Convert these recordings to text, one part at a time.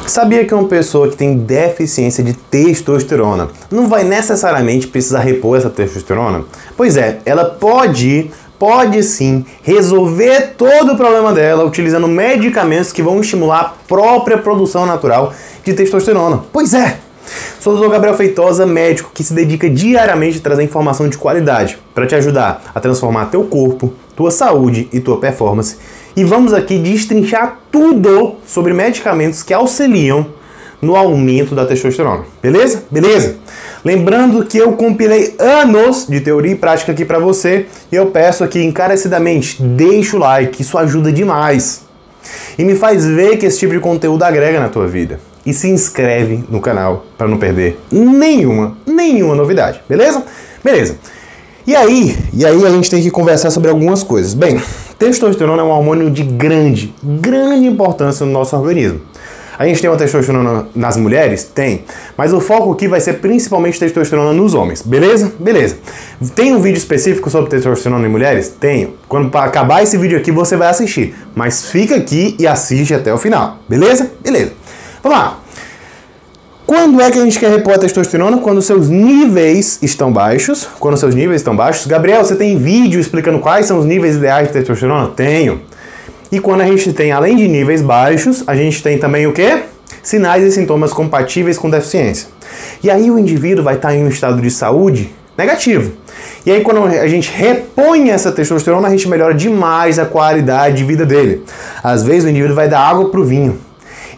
Sabia que uma pessoa que tem deficiência de testosterona não vai necessariamente precisar repor essa testosterona? Pois é, ela pode sim resolver todo o problema dela utilizando medicamentos que vão estimular a própria produção natural de testosterona. Pois é! Sou o Dr. Gabriel Feitosa, médico que se dedica diariamente a trazer informação de qualidade para te ajudar a transformar teu corpo, tua saúde e tua performance. E vamos aqui destrinchar tudo sobre medicamentos que auxiliam no aumento da testosterona. Beleza? Beleza? Lembrando que eu compilei anos de teoria e prática aqui para você e eu peço aqui encarecidamente, deixa o like, isso ajuda demais. E me faz ver que esse tipo de conteúdo agrega na tua vida. E se inscreve no canal para não perder nenhuma novidade. Beleza? Beleza. E aí a gente tem que conversar sobre algumas coisas. Bem, testosterona é um hormônio de grande importância no nosso organismo. A gente tem uma testosterona nas mulheres? Tem. Mas o foco aqui vai ser principalmente testosterona nos homens. Beleza? Beleza. Tem um vídeo específico sobre testosterona em mulheres? Tenho. Quando acabar esse vídeo aqui você vai assistir. Mas fica aqui e assiste até o final. Beleza? Beleza. Vamos lá. Quando é que a gente quer repor a testosterona? Quando seus níveis estão baixos. Quando seus níveis estão baixos. Gabriel, você tem vídeo explicando quais são os níveis ideais de testosterona? Tenho. E quando a gente tem, além de níveis baixos, a gente tem também o quê? Sinais e sintomas compatíveis com deficiência. E aí o indivíduo vai estar em um estado de saúde negativo. E aí quando a gente repõe essa testosterona, a gente melhora demais a qualidade de vida dele. Às vezes o indivíduo vai dar água pro vinho.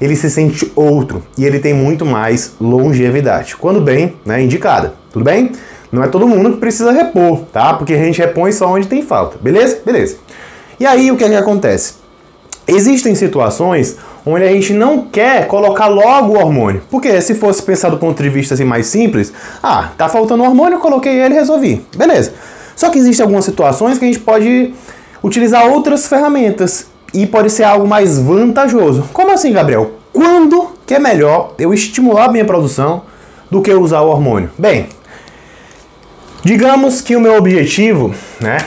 Ele se sente outro e ele tem muito mais longevidade. Quando bem, né, indicada. Tudo bem? Não é todo mundo que precisa repor, tá? Porque a gente repõe só onde tem falta. Beleza? Beleza. E aí o que é que acontece? Existem situações onde a gente não quer colocar logo o hormônio. Porque se fosse pensar do ponto de vista assim, mais simples, tá faltando hormônio, eu coloquei ele e resolvi. Beleza. Só que existem algumas situações que a gente pode utilizar outras ferramentas. E pode ser algo mais vantajoso. Como assim, Gabriel? Quando que é melhor eu estimular a minha produção do que usar o hormônio? Bem, digamos que o meu objetivo, né,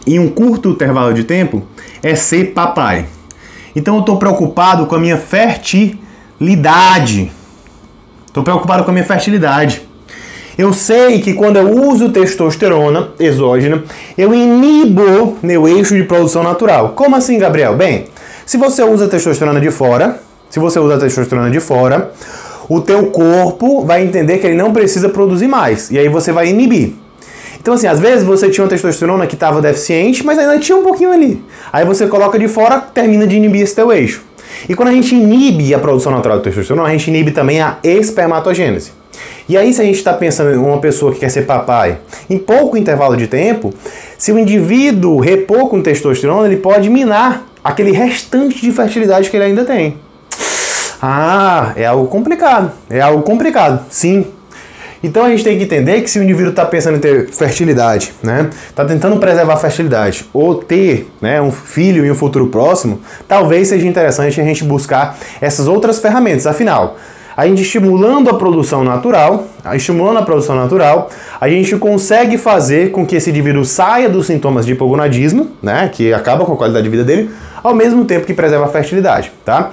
em um curto intervalo de tempo, é ser papai. Então eu estou preocupado com a minha fertilidade. Eu sei que quando eu uso testosterona exógena, eu inibo meu eixo de produção natural. Como assim, Gabriel? Bem, se você usa testosterona de fora, o teu corpo vai entender que ele não precisa produzir mais. E aí você vai inibir. Então assim, às vezes você tinha uma testosterona que estava deficiente, mas ainda tinha um pouquinho ali. Aí você coloca de fora, termina de inibir esse teu eixo. E quando a gente inibe a produção natural de testosterona, a gente inibe também a espermatogênese. E aí se a gente está pensando em uma pessoa que quer ser papai, em pouco intervalo de tempo, se o indivíduo repor com testosterona, ele pode minar aquele restante de fertilidade que ele ainda tem. É algo complicado, sim. Então a gente tem que entender que se o indivíduo está pensando em ter fertilidade, né, está tentando preservar a fertilidade, ou ter, né, um filho em um futuro próximo, talvez seja interessante a gente buscar essas outras ferramentas. Afinal, a gente estimulando a produção natural, a gente consegue fazer com que esse indivíduo saia dos sintomas de hipogonadismo, né, que acaba com a qualidade de vida dele, ao mesmo tempo que preserva a fertilidade, tá?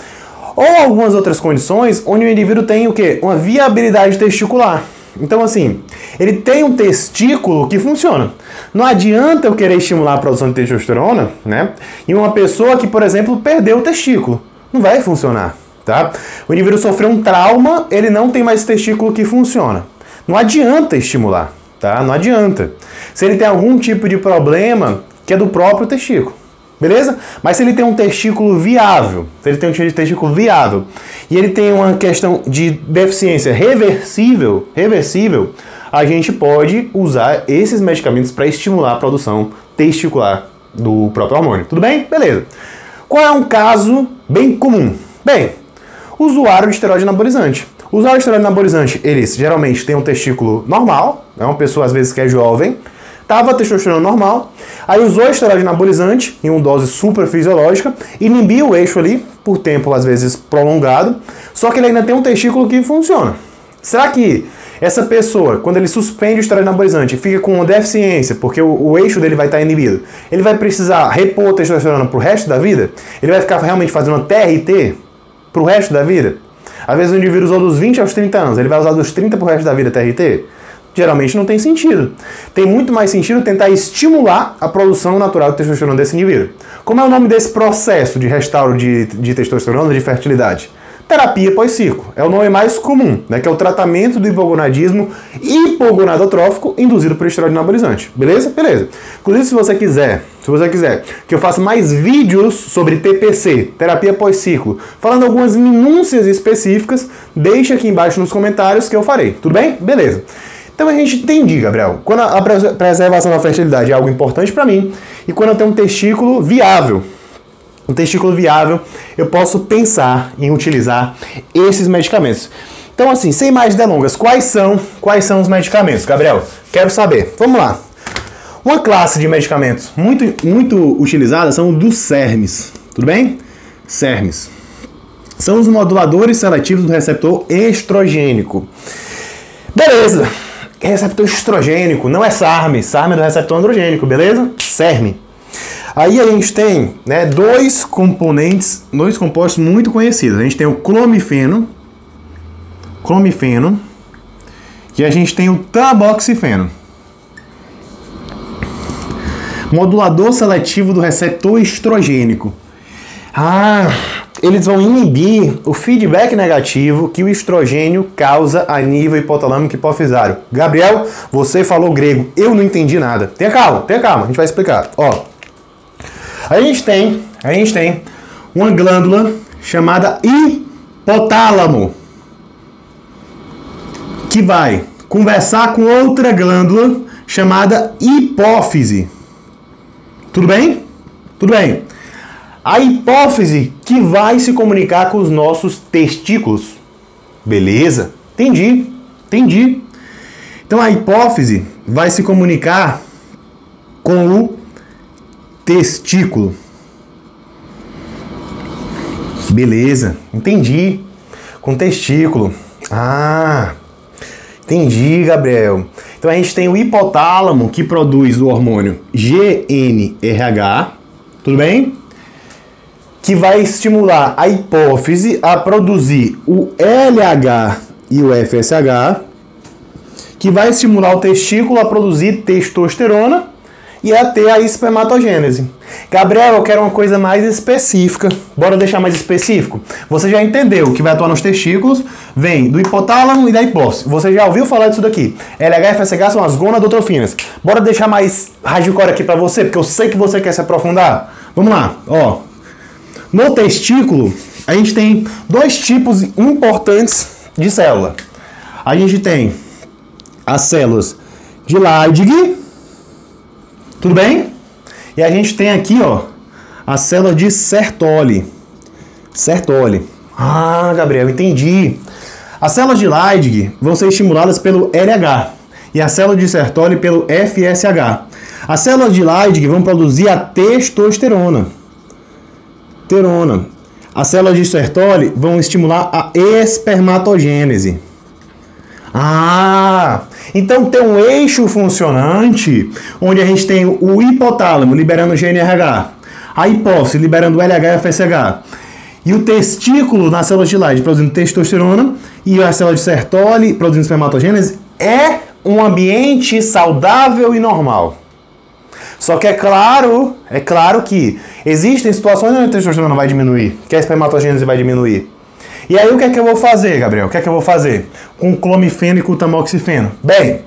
Ou algumas outras condições onde o indivíduo tem o quê? Uma viabilidade testicular. Então assim, ele tem um testículo que funciona. Não adianta eu querer estimular a produção de testosterona, né, em uma pessoa que, por exemplo, perdeu o testículo. Não vai funcionar, tá? O indivíduo sofreu um trauma, ele não tem mais testículo que funciona. Não adianta estimular, tá? Não adianta. Se ele tem algum tipo de problema que é do próprio testículo. Beleza? Mas se ele tem um testículo viável, e ele tem uma questão de deficiência reversível, a gente pode usar esses medicamentos para estimular a produção testicular do próprio hormônio. Tudo bem? Beleza. Qual é um caso bem comum? Bem, usuário de esteroide anabolizante. O usuário de esteroide anabolizante, eles geralmente têm um testículo normal, é uma pessoa às vezes que é jovem, tava testosterona normal, aí usou esteroide anabolizante em uma dose super fisiológica, inibiu o eixo ali por tempo às vezes prolongado, só que ele ainda tem um testículo que funciona. Será que essa pessoa, quando ele suspende o esteroide anabolizante, fica com uma deficiência, porque o eixo dele vai estar inibido, ele vai precisar repor testosterona pro resto da vida? Ele vai ficar realmente fazendo uma TRT? pro resto da vida? Às vezes o indivíduo usou dos 20 aos 30 anos, ele vai usar dos 30 pro resto da vida TRT? Geralmente não tem sentido. Tem muito mais sentido tentar estimular a produção natural de testosterona desse indivíduo. Como é o nome desse processo de restauro de testosterona, de fertilidade? Terapia pós-ciclo. É o nome mais comum, né, que é o tratamento do hipogonadismo hipogonadotrófico induzido por esteroide anabolizante. Beleza? Beleza. Inclusive, se você quiser que eu faça mais vídeos sobre TPC, terapia pós-ciclo, falando algumas minúcias específicas, deixa aqui embaixo nos comentários que eu farei. Tudo bem? Beleza. Então a gente entende, Gabriel, quando a preservação da fertilidade é algo importante para mim e quando eu tenho um testículo viável, eu posso pensar em utilizar esses medicamentos. Então, assim, sem mais delongas, quais são os medicamentos, Gabriel? Quero saber. Vamos lá. Uma classe de medicamentos muito utilizada são dos SERMs. Tudo bem? SERMs. São os moduladores seletivos do receptor estrogênico. Beleza. Receptor estrogênico, não é SARM. SARM é do receptor androgênico, beleza? SERM. Aí a gente tem, né, dois compostos muito conhecidos. A gente tem o clomifeno, e a gente tem o tamoxifeno. Modulador seletivo do receptor estrogênico. Eles vão inibir o feedback negativo que o estrogênio causa a nível hipotalâmico hipofisário. Gabriel, você falou grego, eu não entendi nada. Tenha calma, a gente vai explicar. Ó. A gente tem uma glândula chamada hipotálamo, que vai conversar com outra glândula chamada hipófise. Tudo bem? Tudo bem. A hipófise que vai se comunicar com os nossos testículos. Beleza? Entendi. Então a hipófise vai se comunicar com o testículo. Beleza, entendi. Com testículo. Entendi, Gabriel. Então a gente tem o hipotálamo que produz o hormônio GnRH, tudo bem? Que vai estimular a hipófise a produzir o LH e o FSH, que vai estimular o testículo a produzir testosterona e a ter a espermatogênese. Gabriel, eu quero uma coisa mais específica. Bora deixar mais específico? Você já entendeu que vai atuar nos testículos, vem do hipotálamo e da hipófise. Você já ouviu falar disso daqui. LH e FSH são as gonadotrofinas. Bora deixar mais hardcore aqui pra você, porque eu sei que você quer se aprofundar. Vamos lá, ó. No testículo, a gente tem dois tipos importantes de célula. A gente tem as células de Leydig, tudo bem? E a gente tem aqui, ó, a célula de Sertoli. Gabriel, entendi. As células de Leydig vão ser estimuladas pelo LH e a célula de Sertoli pelo FSH. As células de Leydig vão produzir a testosterona. As células de Sertoli vão estimular a espermatogênese. Então tem um eixo funcionante onde a gente tem o hipotálamo liberando o GnRH, a hipófise liberando o LH e o FSH, e o testículo nas células de Leydig produzindo testosterona e a célula de Sertoli produzindo espermatogênese. É um ambiente saudável e normal. Só que é claro que existem situações onde a testosterona vai diminuir, que a espermatogênese vai diminuir. E aí o que é que eu vou fazer, Gabriel? O que é que eu vou fazer com o clomifeno e com o tamoxifeno? Bem,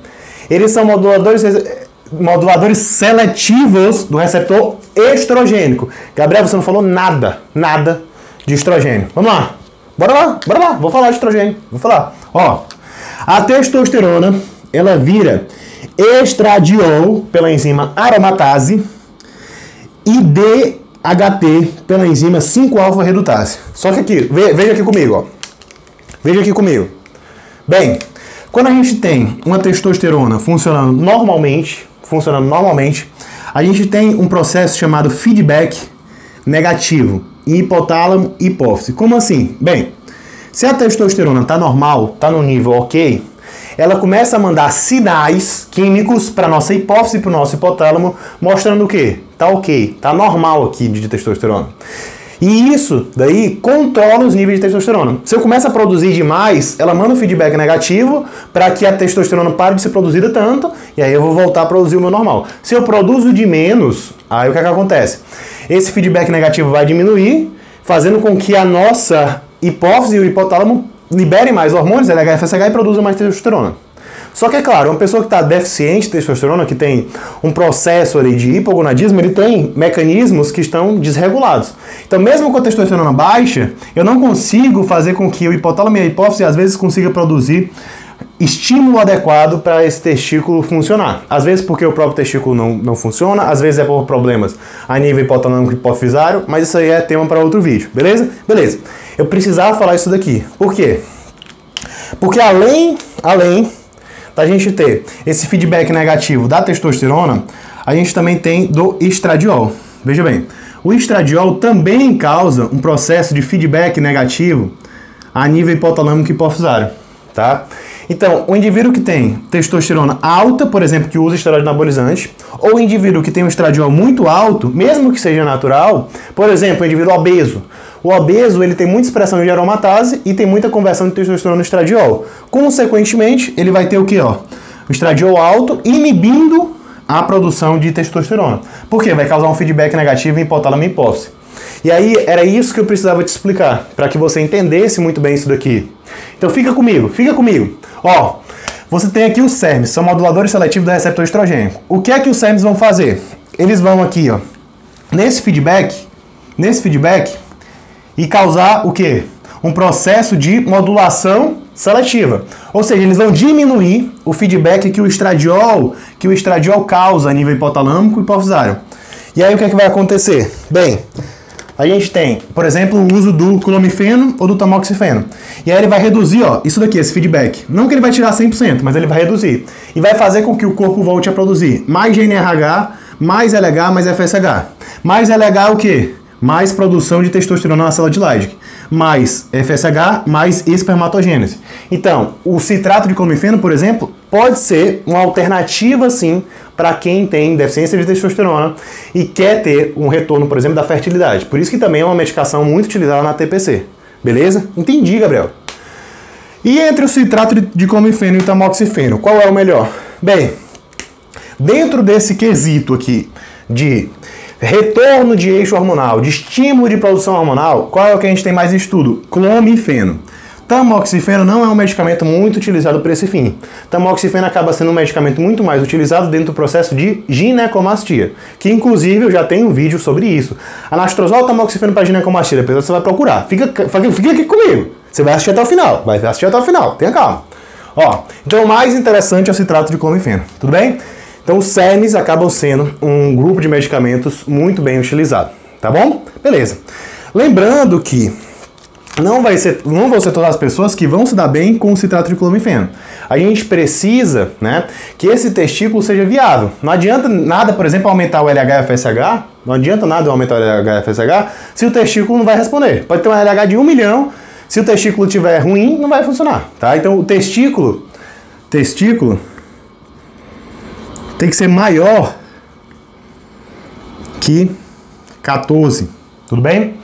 eles são moduladores seletivos do receptor estrogênico. Gabriel, você não falou nada de estrogênio. Vamos lá. Bora lá. Vou falar de estrogênio. Ó, a testosterona, ela vira estradiol pela enzima aromatase e DHT pela enzima 5-alfa-redutase. Só que aqui, veja aqui comigo, ó. Veja aqui comigo. Bem, quando a gente tem uma testosterona funcionando normalmente, a gente tem um processo chamado feedback negativo em hipotálamo e hipófise. Como assim? Bem, se a testosterona está normal, está no nível ok, ela começa a mandar sinais químicos para nossa hipófise e para o nosso hipotálamo, mostrando o quê? Tá ok, tá normal aqui de testosterona. E isso daí controla os níveis de testosterona. Se eu começo a produzir demais, ela manda um feedback negativo para que a testosterona pare de ser produzida tanto, e aí eu vou voltar a produzir o meu normal. Se eu produzo de menos, aí o que é que acontece? Esse feedback negativo vai diminuir, fazendo com que a nossa hipófise e o hipotálamo liberem mais hormônios, LH e FSH, e produzam mais testosterona. Só que é claro, uma pessoa que está deficiente de testosterona, que tem um processo ali de hipogonadismo, ele tem mecanismos que estão desregulados. Então, mesmo com a testosterona baixa, eu não consigo fazer com que o hipotálamo e a hipófise às vezes consiga produzir estímulo adequado para esse testículo funcionar. Às vezes porque o próprio testículo não funciona, às vezes é por problemas a nível hipotalâmico e hipofisário, mas isso aí é tema para outro vídeo, beleza? Beleza. Eu precisava falar isso daqui. Por quê? Porque além da gente ter esse feedback negativo da testosterona, a gente também tem do estradiol. Veja bem, o estradiol também causa um processo de feedback negativo a nível hipotalâmico e hipofisário, tá? Então, o indivíduo que tem testosterona alta, por exemplo, que usa esteroide anabolizante, ou o indivíduo que tem um estradiol muito alto, mesmo que seja natural, por exemplo, o indivíduo obeso. O obeso, ele tem muita expressão de aromatase e tem muita conversão de testosterona no estradiol. Consequentemente, ele vai ter o quê? O estradiol alto inibindo a produção de testosterona. Por quê? Vai causar um feedback negativo em hipotálamo e hipófise. E aí, era isso que eu precisava te explicar, para que você entendesse muito bem isso daqui. Então, fica comigo. Ó, você tem aqui os SERMs, são moduladores seletivos do receptor estrogênico. O que é que os SERMs vão fazer? Eles vão aqui, ó, nesse feedback, e causar o quê? Um processo de modulação seletiva. Ou seja, eles vão diminuir o feedback que o estradiol causa a nível hipotalâmico e hipofisário. E aí o que é que vai acontecer? Bem, a gente tem, por exemplo, o uso do clomifeno ou do tamoxifeno. E aí ele vai reduzir, ó, isso daqui, esse feedback. Não que ele vai tirar 100%, mas ele vai reduzir. E vai fazer com que o corpo volte a produzir mais GNRH, mais LH, mais FSH. Mais LH é o quê? Mais produção de testosterona na célula de Leydig. Mais FSH, mais espermatogênese. Então, o citrato de clomifeno, por exemplo, pode ser uma alternativa, sim, para quem tem deficiência de testosterona e quer ter um retorno, por exemplo, da fertilidade. Por isso que também é uma medicação muito utilizada na TPC. Beleza? Entendi, Gabriel. E entre o citrato de clomifeno e o tamoxifeno, qual é o melhor? Bem, dentro desse quesito aqui de retorno de eixo hormonal, de estímulo de produção hormonal, qual é o que a gente tem mais estudo? Clomifeno. Tamoxifeno não é um medicamento muito utilizado para esse fim. Tamoxifeno acaba sendo um medicamento muito mais utilizado dentro do processo de ginecomastia, que inclusive eu já tenho um vídeo sobre isso. Anastrozol ou tamoxifeno para ginecomastia, depois você vai procurar. Fica aqui comigo. Você vai assistir até o final. Tenha calma. Ó, então o mais interessante é o citrato de clomifeno, tudo bem? Então os SERMs acabam sendo um grupo de medicamentos muito bem utilizado, tá bom? Beleza. Lembrando que não vão ser todas as pessoas que vão se dar bem com o citrato de clomifeno. A gente precisa, né, que esse testículo seja viável. Não adianta nada, por exemplo, aumentar o LH e FSH, não adianta nada aumentar o LH e FSH se o testículo não vai responder. Pode ter um LH de 1 milhão, se o testículo estiver ruim, não vai funcionar, tá? Então o testículo tem que ser maior que 14, tudo bem?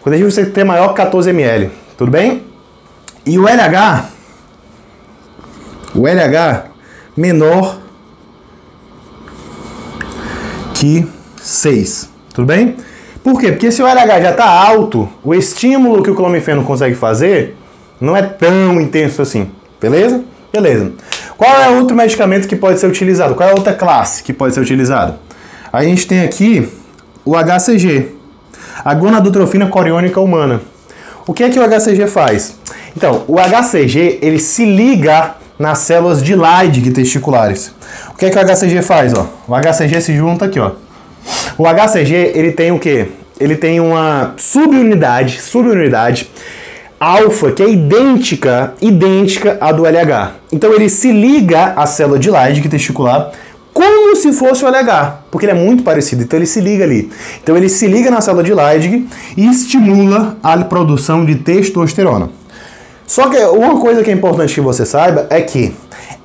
O testículo tem que ter maior que 14 ml, tudo bem? E o LH menor que 6, tudo bem? Por quê? Porque se o LH já está alto, o estímulo que o clomifeno consegue fazer não é tão intenso assim, beleza? Beleza. Qual é outro medicamento que pode ser utilizado? Qual é a outra classe que pode ser utilizada? A gente tem aqui o HCG, a gonadotrofina coriônica humana. O que é que o HCG faz? Então, o HCG, ele se liga nas células de Leydig testiculares. O que é que o HCG faz? Ó? O HCG se junta aqui, ó. O HCG, ele tem o quê? Ele tem uma subunidade alfa, que é idêntica à do LH. Então ele se liga à célula de Leydig testicular como se fosse o LH, porque ele é muito parecido, então ele se liga ali. Então ele se liga na célula de Leydig e estimula a produção de testosterona. Só que uma coisa que é importante que você saiba é que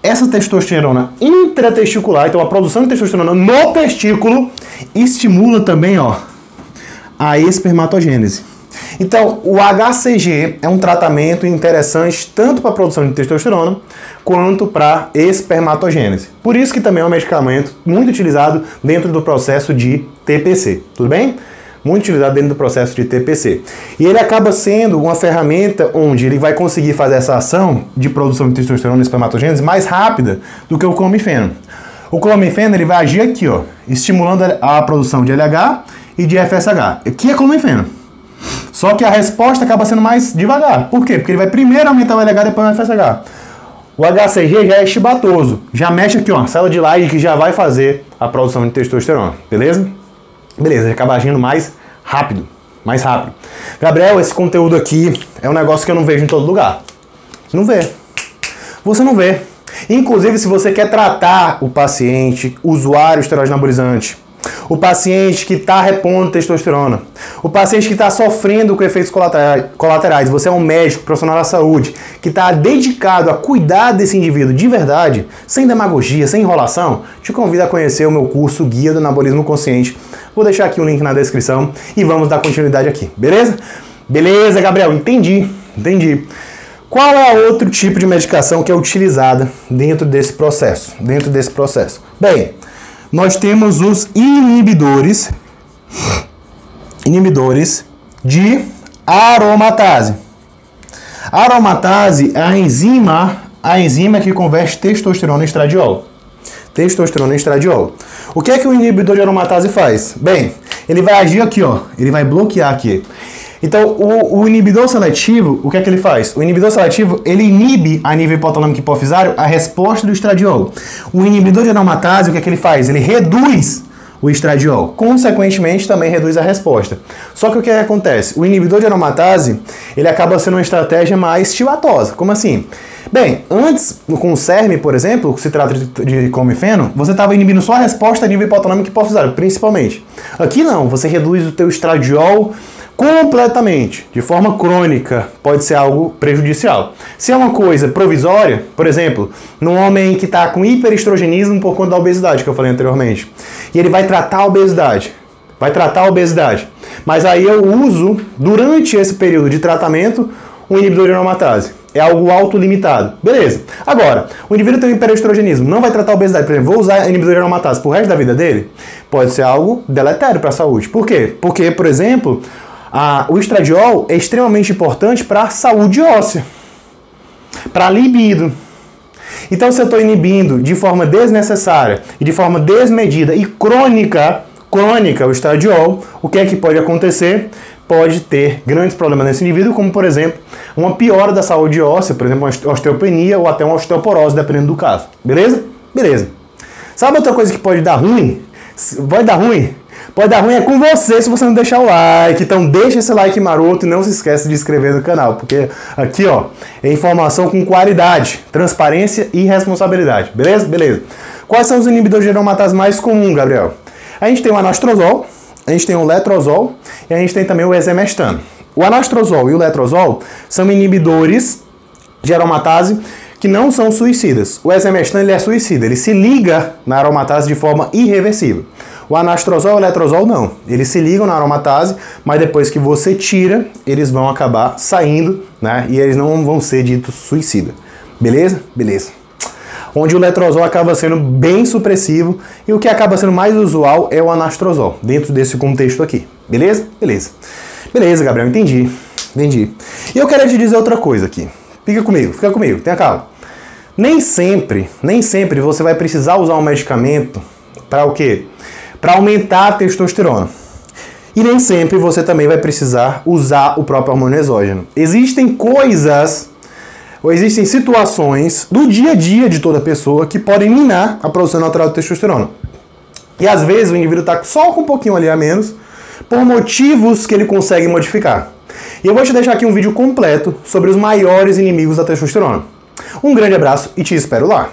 essa testosterona intratesticular, então a produção de testosterona no testículo, estimula também, ó, a espermatogênese. Então, o HCG é um tratamento interessante tanto para a produção de testosterona quanto para espermatogênese. Por isso que também é um medicamento muito utilizado dentro do processo de TPC, tudo bem? Muito utilizado dentro do processo de TPC. E ele acaba sendo uma ferramenta onde ele vai conseguir fazer essa ação de produção de testosterona e espermatogênese mais rápida do que o clomifeno. O clomifeno ele vai agir aqui, ó, estimulando a produção de LH e de FSH. Aqui é clomifeno. Só que a resposta acaba sendo mais devagar. Por quê? Porque ele vai primeiro aumentar o LH e depois o FSH. O HCG já é chibatoso. Já mexe aqui, ó, célula de Leydig que já vai fazer a produção de testosterona. Beleza? Beleza, ele acaba agindo mais rápido. Mais rápido. Gabriel, esse conteúdo aqui é um negócio que eu não vejo em todo lugar. Não vê. Você não vê. Inclusive, se você quer tratar o paciente, usuário esteroide anabolizante, o paciente que está repondo testosterona, o paciente que está sofrendo com efeitos colaterais, você é um médico, profissional da saúde, que está dedicado a cuidar desse indivíduo de verdade, sem demagogia, sem enrolação, te convido a conhecer o meu curso Guia do Anabolismo Consciente. Vou deixar aqui um link na descrição e vamos dar continuidade aqui, beleza? Beleza, Gabriel, entendi. Qual é outro tipo de medicação que é utilizada dentro desse processo? Bem, nós temos os inibidores de aromatase. A aromatase é a enzima que converte testosterona em estradiol. O que é que o inibidor de aromatase faz? Bem, ele vai agir aqui, ó, ele vai bloquear aqui. Então, o inibidor seletivo, o que é que ele faz? O inibidor seletivo, ele inibe a nível hipotalâmico hipofisário a resposta do estradiol. O inibidor de aromatase, o que é que ele faz? Ele reduz o estradiol. Consequentemente, também reduz a resposta. Só que o que acontece? O inibidor de aromatase, ele acaba sendo uma estratégia mais chibatosa. Como assim? Bem, antes, com o CERM, por exemplo, que se trata de clomifeno, você estava inibindo só a resposta a nível hipotalâmico hipofisário, principalmente. Aqui não, você reduz o teu estradiol completamente, de forma crônica, pode ser algo prejudicial. Se é uma coisa provisória, por exemplo, num homem que está com hiperestrogenismo por conta da obesidade, que eu falei anteriormente, e ele vai tratar a obesidade, mas aí eu uso, durante esse período de tratamento, um inibidor de aromatase. É algo autolimitado. Beleza. Agora, o indivíduo tem um hiperestrogenismo, não vai tratar a obesidade, por exemplo, vou usar inibidor de aromatase pro resto da vida dele? Pode ser algo deletério para a saúde. Por quê? Porque, por exemplo, o estradiol é extremamente importante para a saúde óssea, para a libido. Então, se eu estou inibindo de forma desnecessária e de forma desmedida e crônica o estradiol, o que é que pode acontecer? Pode ter grandes problemas nesse indivíduo, como, por exemplo, uma piora da saúde óssea, por exemplo, uma osteopenia ou até uma osteoporose, dependendo do caso. Beleza? Beleza. Sabe outra coisa que pode dar ruim? Pode dar ruim é com você se você não deixar o like. Então deixa esse like maroto e não se esqueça de se inscrever no canal, porque aqui, ó, é informação com qualidade, transparência e responsabilidade. Beleza? Beleza. Quais são os inibidores de aromatase mais comuns, Gabriel? A gente tem o anastrozol, a gente tem o letrozol e a gente tem também o exemestano. O anastrozol e o letrozol são inibidores de aromatase que não são suicidas. O exemestano ele é suicida, ele se liga na aromatase de forma irreversível. O anastrozol e o letrozol não. Eles se ligam na aromatase, mas depois que você tira, eles vão acabar saindo, né? E eles não vão ser ditos suicida. Beleza? Beleza. Onde o letrozol acaba sendo bem supressivo e o que acaba sendo mais usual é o anastrozol, dentro desse contexto aqui. Beleza? Beleza. Beleza, Gabriel, entendi. E eu quero te dizer outra coisa aqui. Fica comigo, tenha calma. Nem sempre você vai precisar usar um medicamento para o quê? Para aumentar a testosterona. E nem sempre você também vai precisar usar o próprio hormônio exógeno. Existem situações do dia a dia de toda pessoa que podem minar a produção natural de testosterona. E às vezes o indivíduo está só com um pouquinho ali a menos, por motivos que ele consegue modificar. E eu vou te deixar aqui um vídeo completo sobre os maiores inimigos da testosterona. Um grande abraço e te espero lá!